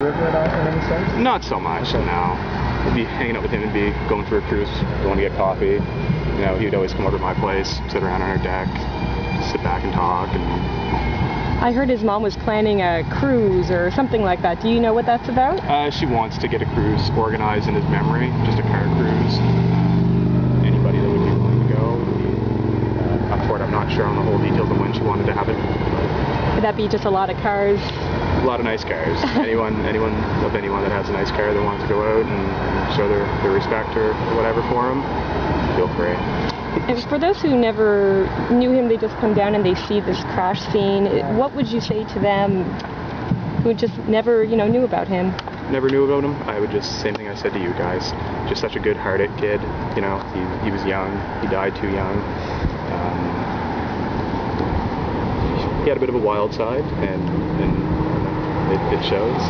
River at all in any sense? Not so much, no. I'd be hanging out with him and be going for a cruise, going to get coffee. You know, he'd always come over to my place, sit around on our deck, sit back and talk. And I heard his mom was planning a cruise or something like that. Do you know what that's about? She wants to get a cruise organized in his memory, just a car cruise. Anybody that would be willing to go would be up for it. I'm not sure on the whole details of when she wanted to have it. Would that be just a lot of cars? A lot of nice cars. anyone that has a nice car that wants to go out and show their respect or whatever for him, feel free. And for those who never knew him, they just come down and they see this crash scene. What would you say to them who just never, knew about him? Never knew about him? I would just, same thing I said to you guys. Just such a good-hearted kid. He was young. He died too young. He had a bit of a wild side, and it shows.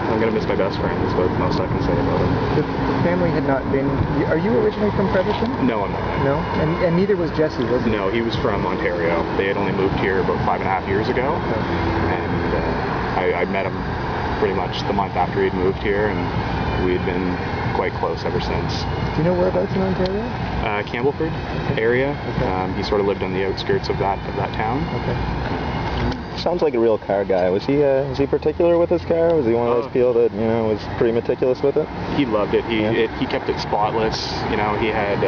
I'm going to miss my best friend, is what most I can say about him. The family had not been... Are you originally from Fredericton? No, I'm not. No? And neither was Jesse, was he? No, he was from Ontario. They had only moved here about 5.5 years ago. Okay. And I met him pretty much the month after he'd moved here, and we had been quite close ever since. Do you know whereabouts in Ontario? Campbellford area. Okay. He sort of lived on the outskirts of that town. Okay. Sounds like a real car guy. Was he particular with his car? Was he one of those people that was pretty meticulous with it? He loved it. He kept it spotless. He had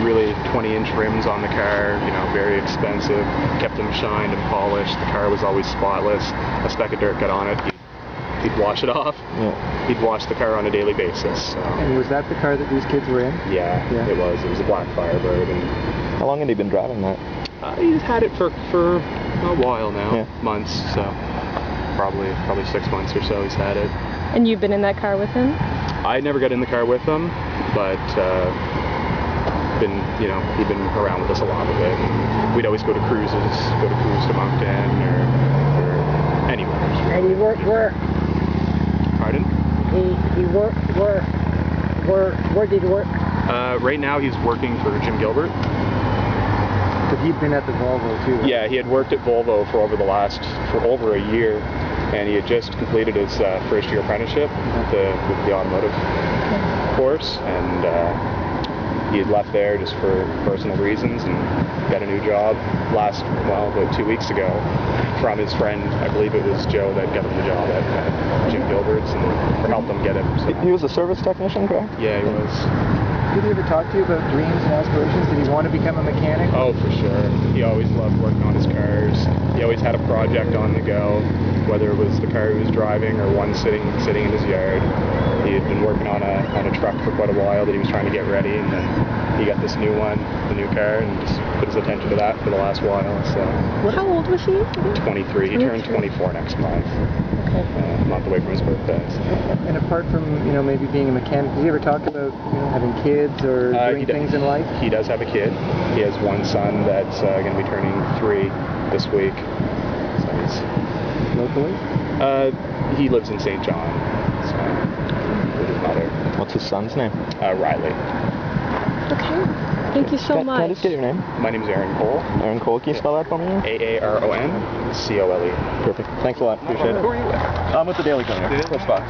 really 20-inch rims on the car. Very expensive. Kept them shined and polished. The car was always spotless. A speck of dirt got on it, he'd wash it off. Yeah. He'd wash the car on a daily basis. So. And was that the car that these kids were in? Yeah. It was. It was a black Firebird. And how long had he been driving that? He's had it for a while now, months. So probably 6 months or so he's had it. And you've been in that car with him? I never got in the car with him, but he'd been around with us a lot of it. And we'd always go to cruises to Moncton or anywhere. And he worked where? Pardon? He worked where? Where did he work? Right now he's working for Jim Gilbert. But he'd been at the Volvo too, right? Yeah, he had worked at Volvo for over a year, and he had just completed his first year apprenticeship with the automotive course, and he had left there just for personal reasons and got a new job about 2 weeks ago from his friend. I believe it was Joe that got him the job at Jim Gilbert's and helped him get it. So. He was a service technician, correct? Yeah, he was. Did he ever talk to you about dreams and aspirations? Did he want to become a mechanic? Oh, for sure. He always loved working on his cars. He always had a project on the go, whether it was the car he was driving or one sitting in his yard. He had been working on a truck for quite a while that he was trying to get ready, and then he got this new car, and just put his attention to that for the last while. So. How old was he? 23. He turned 24 next month. Okay. A month away from his birthday. So. And apart from maybe being a mechanic, did he ever talk about having kids or doing things in life? He does have a kid. He has one son that's going to be turning 3 this week. So he's locally. He lives in St. John. So with his mother. What's his son's name? Riley. Okay. Thank you so much. Can I just get your name? My name is Aaron Cole. Aaron Cole. Can you spell that for me? AARONCOLE. Perfect. Thanks a lot. Appreciate it. Who are you with? I'm with the Daily Courier. Let's box.